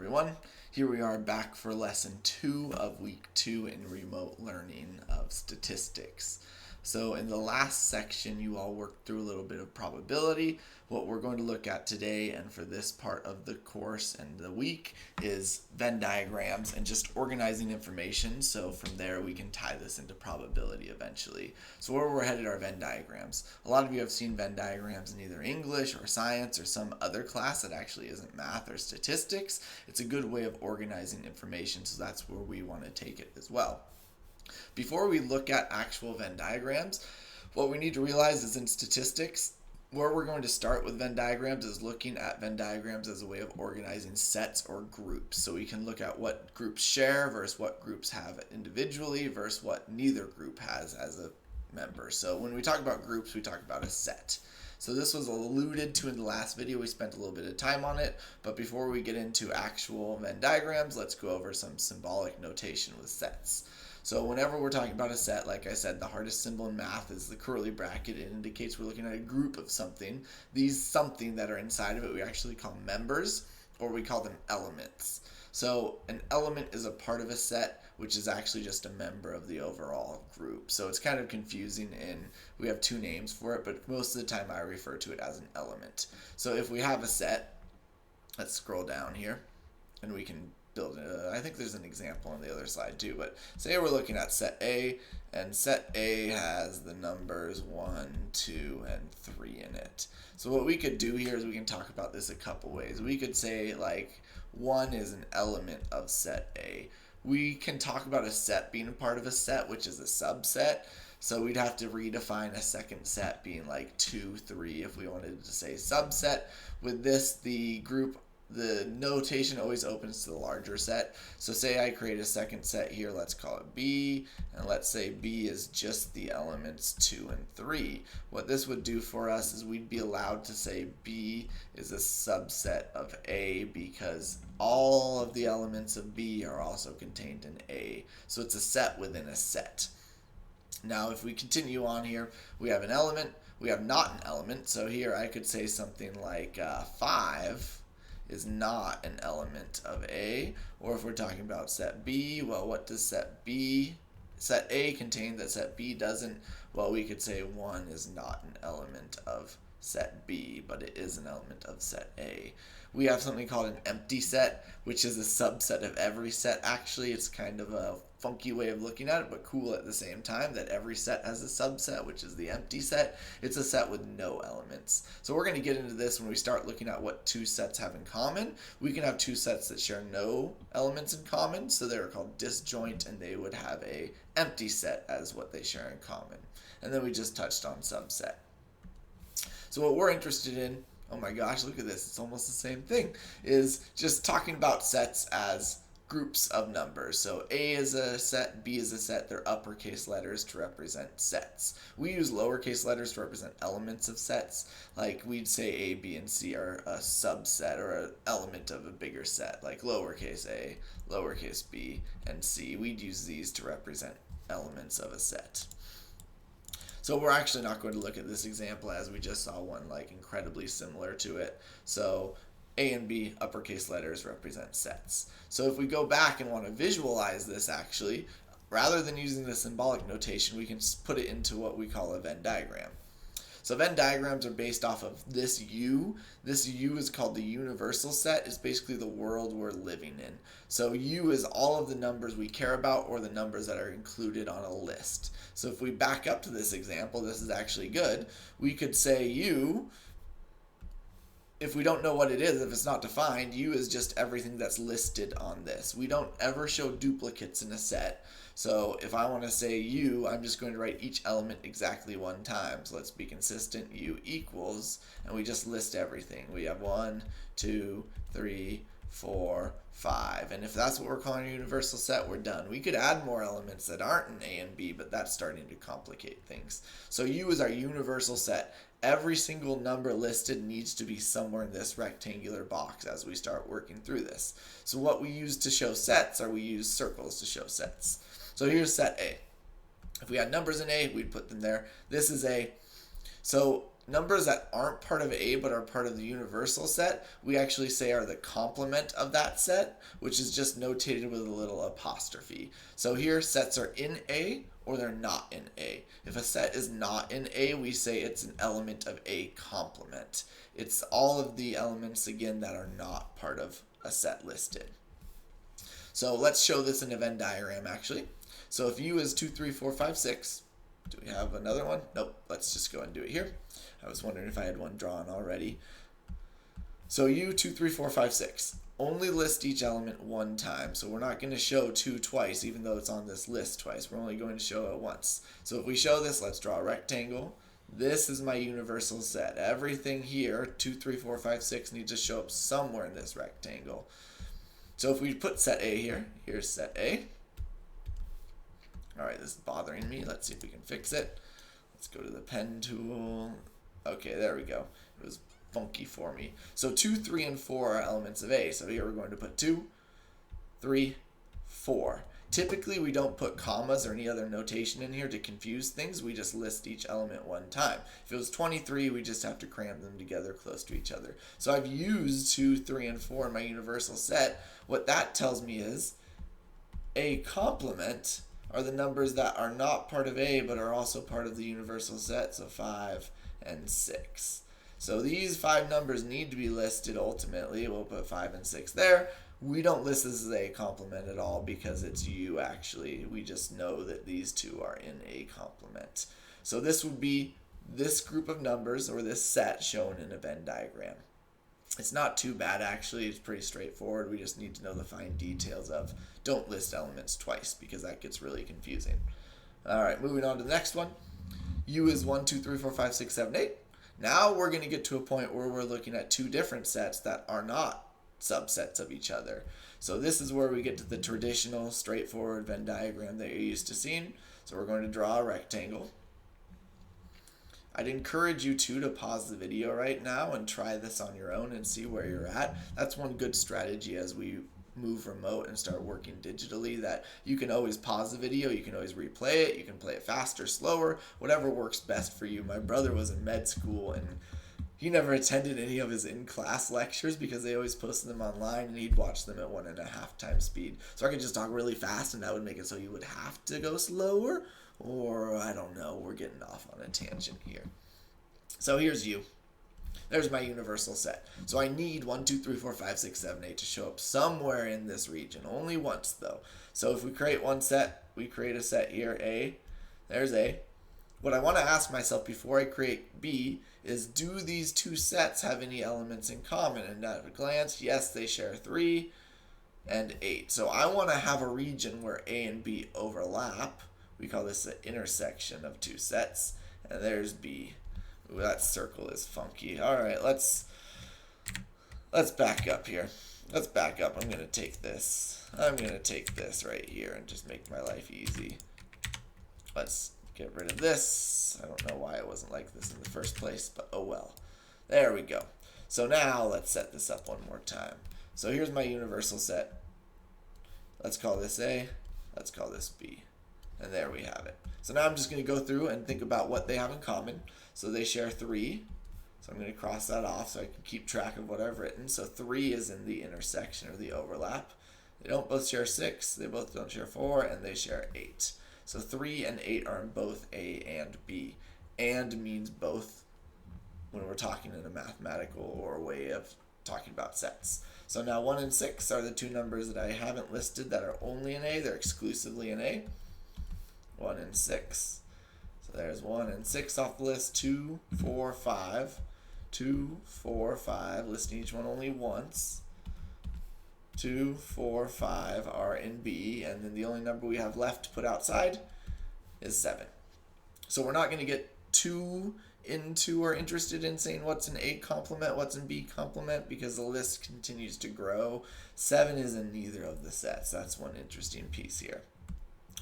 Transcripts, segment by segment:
everyone. Here we are back for lesson 2 of week 2 in remote learning of statistics. So in the last section you all worked through a little bit of probability. What we're going to look at today and for this part of the course and the week is Venn diagrams and just organizing information, so from there we can tie this into probability eventually. So where we're headed are Venn diagrams. A lot of you have seen Venn diagrams in either English or science or some other class that actually isn't math or statistics. It's a good way of organizing information, so that's where we want to take it as well. Before we look at actual Venn diagrams, what we need to realize is in statistics, where we're going to start with Venn diagrams is looking at Venn diagrams as a way of organizing sets or groups. So we can look at what groups share versus what groups have individually versus what neither group has as a member. So when we talk about groups, we talk about a set. So this was alluded to in the last video. We spent a little bit of time on it, but before we get into actual Venn diagrams, let's go over some symbolic notation with sets. So whenever we're talking about a set, like I said, the hardest symbol in math is the curly bracket. It indicates we're looking at a group of something. These something that are inside of it we actually call members, or we call them elements. So an element is a part of a set, which is actually just a member of the overall group. So it's kind of confusing, and we have two names for it, but most of the time I refer to it as an element. So if we have a set, let's scroll down here, and we can build it. I think there's an example on the other side too, but say we're looking at set A, and set A has the numbers 1, 2, and 3 in it. So what we could do here is we can talk about this a couple ways. We could say like 1 is an element of set A. We can talk about a set being a part of a set, which is a subset. So we'd have to redefine a second set being like 2, 3 if we wanted to say subset. With this, the notation always opens to the larger set. So say I create a second set here, let's call it B, and let's say B is just the elements 2 and 3. What this would do for us is we'd be allowed to say B is a subset of A because all of the elements of B are also contained in A. So it's a set within a set. Now if we continue on here, we have an element, we have not an element. So here I could say something like 5 is not an element of A. Or if we're talking about set B, well, what does set A contain that set B doesn't? Well, we could say 1 is not an element of set B, but it is an element of set A. We have something called an empty set, which is a subset of every set. Actually, it's kind of a funky way of looking at it, but cool at the same time, that every set has a subset, which is the empty set. It's a set with no elements. So we're going to get into this when we start looking at what two sets have in common. We can have two sets that share no elements in common, so they're called disjoint, and they would have a empty set as what they share in common. And then we just touched on subset. So what we're interested in, oh my gosh, look at this, it's almost the same thing, is just talking about sets as groups of numbers. So A is a set, B is a set. They're uppercase letters to represent sets. We use lowercase letters to represent elements of sets. Like we'd say A, B, and C are a subset or an element of a bigger set, like lowercase a, lowercase b, and c. We'd use these to represent elements of a set. So we're actually not going to look at this example as we just saw one like incredibly similar to it. So A and B, uppercase letters, represent sets. So if we go back and want to visualize this actually, rather than using the symbolic notation, we can put it into what we call a Venn diagram. So Venn diagrams are based off of this U. This U is called the universal set. It's basically the world we're living in. So U is all of the numbers we care about or the numbers that are included on a list. So if we back up to this example, this is actually good. We could say U, if we don't know what it is, if it's not defined, U is just everything that's listed on this. We don't ever show duplicates in a set. So if I want to say U, I'm just going to write each element exactly one time. So let's be consistent. U equals, and we just list everything. We have 1, 2, 3, 4, 5. And if that's what we're calling a universal set, we're done. We could add more elements that aren't in A and B, but that's starting to complicate things. So U is our universal set. Every single number listed needs to be somewhere in this rectangular box as we start working through this. So what we use to show sets are we use circles to show sets. So here's set A. If we had numbers in A, we'd put them there. This is A. So numbers that aren't part of A but are part of the universal set, we actually say are the complement of that set, which is just notated with a little apostrophe. So here, sets are in A or they're not in A. If a set is not in A, we say it's an element of A complement. It's all of the elements, again, that are not part of a set listed. So let's show this in a Venn diagram, actually. So if U is 2, 3, 4, 5, 6, do we have another one? Nope. Let's just go and do it here. I was wondering if I had one drawn already. So U, 2, 3, 4, 5, 6. Only list each element one time. So we're not going to show 2 twice, even though it's on this list twice. We're only going to show it once. So if we show this, let's draw a rectangle. This is my universal set. Everything here, 2, 3, 4, 5, 6, needs to show up somewhere in this rectangle. So if we put set A here, here's set A. All right, this is bothering me. Let's see if we can fix it. Let's go to the pen tool. Okay, there we go. It was funky for me. So 2, 3, and 4 are elements of A. So here we're going to put 2, 3, 4. Typically, we don't put commas or any other notation in here to confuse things. We just list each element one time. If it was 23, we just have to cram them together close to each other. So I've used 2, 3, and 4 in my universal set. What that tells me is A complement are the numbers that are not part of A but are also part of the universal set, so 5 and 6. So these 5 numbers need to be listed ultimately. We'll put 5 and 6 there. We don't list this as A complement at all because it's U actually. We just know that these two are in A complement. So this would be this group of numbers or this set shown in a Venn diagram. It's not too bad actually, it's pretty straightforward. We just need to know the fine details of don't list elements twice because that gets really confusing. Alright, moving on to the next one. U is 1, 2, 3, 4, 5, 6, 7, 8. Now we're going to get to a point where we're looking at 2 different sets that are not subsets of each other. So this is where we get to the traditional straightforward Venn diagram that you're used to seeing. So we're going to draw a rectangle. I'd encourage you to pause the video right now and try this on your own and see where you're at. That's one good strategy as we move remote and start working digitally, that you can always pause the video, you can always replay it, you can play it faster, slower, whatever works best for you. My brother was in med school and he never attended any of his in-class lectures because they always posted them online and he'd watch them at 1.5 times speed. So I could just talk really fast and that would make it so you would have to go slower. Or, I don't know, we're getting off on a tangent here. So here's U. There's my universal set. So I need 1, 2, 3, 4, 5, 6, 7, 8 to show up somewhere in this region. Only once, though. So if we create one set, we create a set here, A. There's A. What I want to ask myself before I create B is, do these 2 sets have any elements in common? And at a glance, yes, they share 3 and 8. So I want to have a region where A and B overlap. We call this the intersection of 2 sets. And there's B. Ooh, that circle is funky. Alright, let's back up here. Let's back up. I'm going to take this. I'm going to take this right here and just make my life easy. Let's get rid of this. I don't know why it wasn't like this in the first place, but oh well. There we go. So now let's set this up one more time. So here's my universal set. Let's call this A. Let's call this B. And there we have it. So now I'm just going to go through and think about what they have in common. So they share 3. So I'm going to cross that off so I can keep track of what I've written. So 3 is in the intersection or the overlap. They don't both share 6. They both don't share 4. And they share 8. So 3 and 8 are in both A and B. And means both when we're talking in a mathematical or a way of talking about sets. So now 1 and 6 are the 2 numbers that I haven't listed that are only in A. They're exclusively in A. 1 and 6. So there's 1 and 6 off the list. 2, 4, 5. 2, 4, 5. Listing each one only once. 2, 4, 5 are in B. And then the only number we have left to put outside is 7. So we're not going to get too into or interested in saying what's in A complement, what's in B complement, because the list continues to grow. 7 is in neither of the sets. That's one interesting piece here.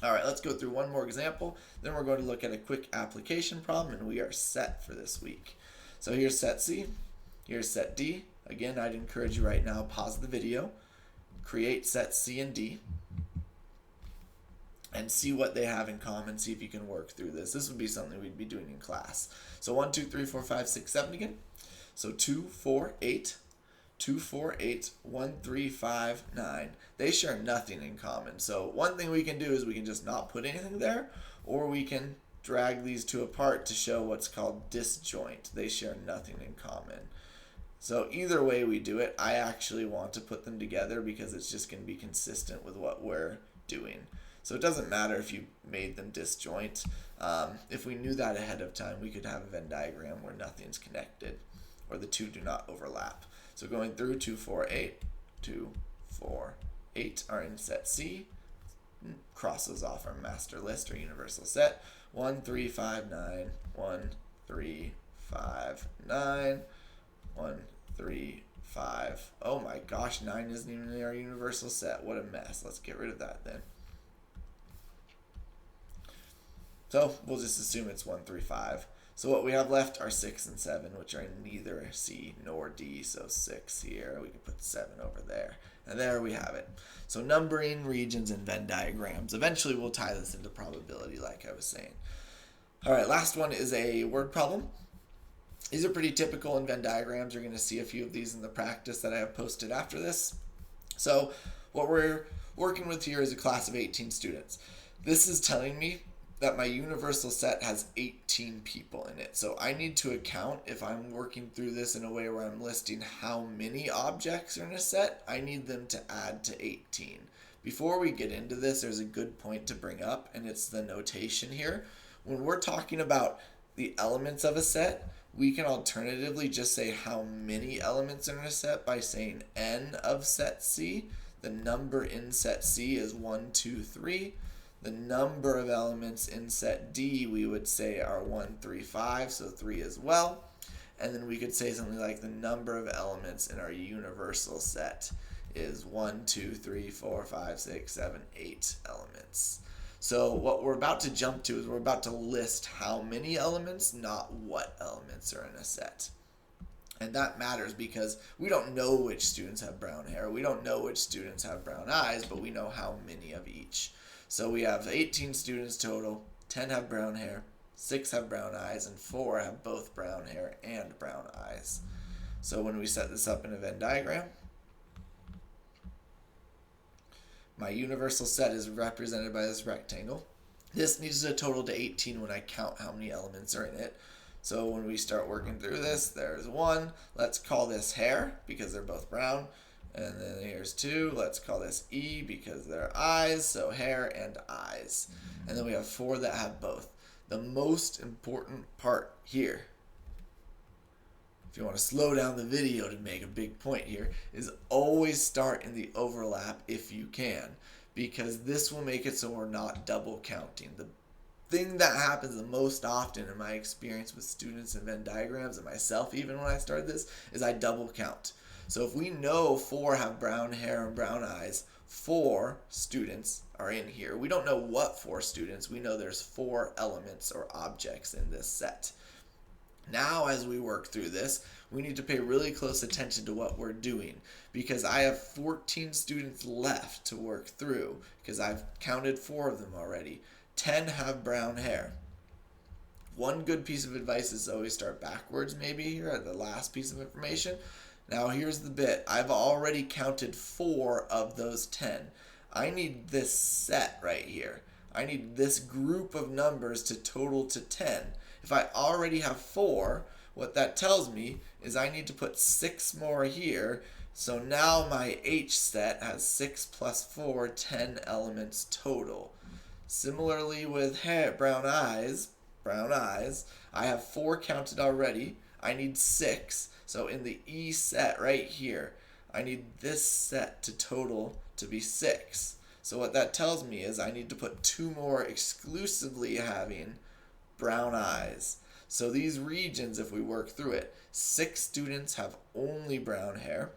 All right, let's go through one more example. Then we're going to look at a quick application problem, and we are set for this week. So here's set C. Here's set D. Again, I'd encourage you right now, pause the video, create set C and D. and see what they have in common, see if you can work through this. This would be something we'd be doing in class. So 1, 2, 3, 4, 5, 6, 7 again. So 2, 4, 8, 2, 4, 8, 1, 3, 5, 9. They share nothing in common. So one thing we can do is we can just not put anything there, or we can drag these two apart to show what's called disjoint. They share nothing in common. So either way we do it, I actually want to put them together because it's just going to be consistent with what we're doing. So it doesn't matter if you made them disjoint. If we knew that ahead of time, we could have a Venn diagram where nothing's connected, or the two do not overlap. So going through 2, 4, 8, 2, 4, 8 are in set C. Cross those off our master list or universal set. 1, 3, 5, 9, 1, 3, 5, 9, 1, 3, 5. Oh my gosh, 9 isn't even in our universal set. What a mess. Let's get rid of that then. So we'll just assume it's 1, 3, 5. So what we have left are 6 and 7, which are in neither C nor D. So 6 here, we can put 7 over there. And there we have it. So numbering, regions, and Venn diagrams. Eventually we'll tie this into probability like I was saying. All right, last one is a word problem. These are pretty typical in Venn diagrams. You're going to see a few of these in the practice that I have posted after this. So what we're working with here is a class of 18 students. This is telling me that my universal set has 18 people in it. So I need to account, if I'm working through this in a way where I'm listing how many objects are in a set, I need them to add to 18. Before we get into this, there's a good point to bring up, and it's the notation here. When we're talking about the elements of a set, we can alternatively just say how many elements are in a set by saying n of set C. The number in set C is 1, 2, 3. The number of elements in set D we would say are 1, 3, 5, so 3 as well. And then we could say something like the number of elements in our universal set is 1, 2, 3, 4, 5, 6, 7, 8 elements. So what we're about to jump to is we're about to list how many elements, not what elements are in a set. And that matters because we don't know which students have brown hair. We don't know which students have brown eyes, but we know how many of each. So we have 18 students total, 10 have brown hair, 6 have brown eyes, and 4 have both brown hair and brown eyes. So when we set this up in a Venn diagram, my universal set is represented by this rectangle. This needs a total to 18 when I count how many elements are in it. So when we start working through this, there's 1. Let's call this hair because they're both brown. And then here's 2. Let's call this E because they're eyes, so hair and eyes. And then we have 4 that have both. The most important part here, if you want to slow down the video to make a big point here, is always start in the overlap if you can, because this will make it so we're not double counting. The thing that happens the most often in my experience with students and Venn diagrams, and myself even when I started this, is I double count. So if we know 4 have brown hair and brown eyes, 4 students are in here. We don't know what 4 students, we know there's 4 elements or objects in this set. Now as we work through this, we need to pay really close attention to what we're doing, because I have 14 students left to work through because I've counted 4 of them already. 10 have brown hair. One good piece of advice is always start backwards maybe here at the last piece of information. Now here's the bit. I've already counted 4 of those 10. I need this set right here. I need this group of numbers to total to 10. If I already have 4, what that tells me is I need to put 6 more here. So now my H set has 6 plus 4, 10 elements total. Similarly with hair, brown eyes, I have 4 counted already. I need 6. So in the E set right here, I need this set to total to be 6. So what that tells me is I need to put 2 more exclusively having brown eyes. So these regions, if we work through it, 6 students have only brown hair.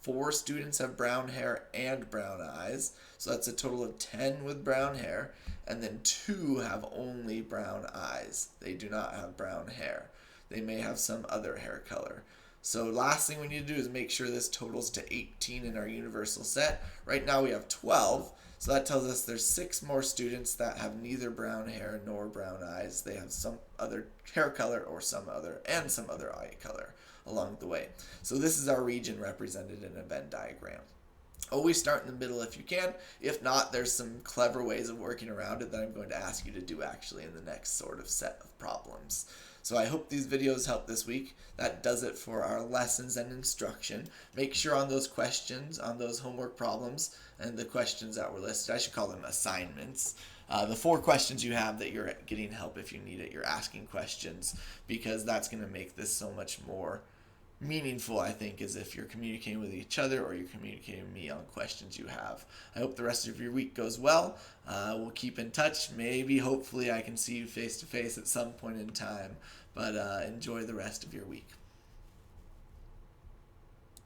4 students have brown hair and brown eyes. So that's a total of 10 with brown hair. And then 2 have only brown eyes. They do not have brown hair. They may have some other hair color. So last thing we need to do is make sure this totals to 18 in our universal set. Right now we have 12. So that tells us there's 6 more students that have neither brown hair nor brown eyes. They have some other hair color or some other eye color along the way. So this is our region represented in a Venn diagram. Always start in the middle if you can. If not, there's some clever ways of working around it that I'm going to ask you to do actually in the next sort of set of problems. So I hope these videos help this week. That does it for our lessons and instruction. Make sure on those questions, on those homework problems, and the questions that were listed, I should call them assignments. The 4 questions you have that you're getting help if you need it, you're asking questions, because that's going to make this so much more meaningful, I think, is if you're communicating with each other or you're communicating with me on questions you have. I hope the rest of your week goes well. We'll keep in touch. Maybe, hopefully, I can see you face to face at some point in time. But enjoy the rest of your week.